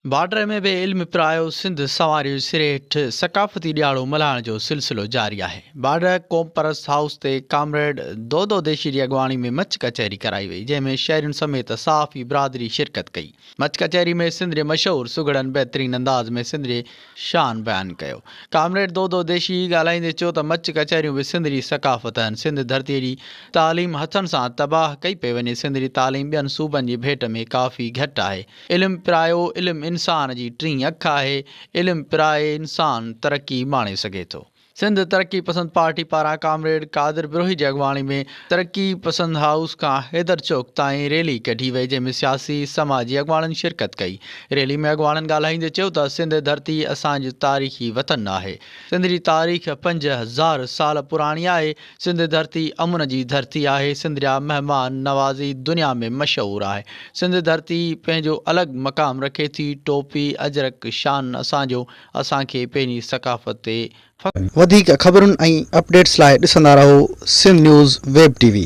Border में बि इल्म पिरायो सिंध सवारियूं सिरे हेठि सक़ाफ़ती ॾियारो मल्हाइण जो सिलसिलो जारी आहे। बॉर्डर क़ौम परस्त हाउस ते कामरेड दो देशी जी अॻवाणी में मच कचहरी कराई वई, जंहिंमें शहरियुनि समेत सहाफ़ी बिरादरी शिरकत कई। मच कचहरी में सिंध जे मशहूरु सुगड़नि बहितरीन अंदाज़ में सिंध जे शान बयानु कयो। कामरेड दो देशी ॻाल्हाईंदे चयो त मच कचहरियूं बि सिंध जी सक़ाफ़त आहिनि। सिंध धरतीअ जी तालीम हथनि सां तबाह कई पई वञे। सिंध जी तालीम ॿियनि सूबनि जी भेट में काफ़ी घटि आहे। इल्मु पिरायो इल्मु इंसान जी टीं अखि आहे। इल्मु पिराए इंसान तरक़ी माणे सघे थो। सिंध तरक़ी पसंद पार्टी पारां कामरेड कादिर बिरोही जी अॻवाणी में तरक़ी पसंद हाउस खां हैदर चौक ताईं रैली कढी वई, जंहिंमें सियासी समाजी अॻवाणनि शिरकत कई। रैली में अॻवाणनि ॻाल्हाईंदे चयो त सिंध धरती असांजो तारीख़ी वतन आहे। सिंध जी तारीख़ 5000 साल पुराणी आहे। सिंध धरती अमुन जी धरती आहे। सिंध जा महिमान नवाज़ी दुनिया में मशहूरु आहे। सिंध धरती पंहिंजो अलॻि मक़ाम रखे थी। टोपी अजरक शान असांजो, असांखे पंहिंजी सक़ाफ़त ते वधीक ख़बरुनि ऐं अपडेट्स लाइ ॾिसंदा रहो सिंध न्यूज़ वेब टीवी।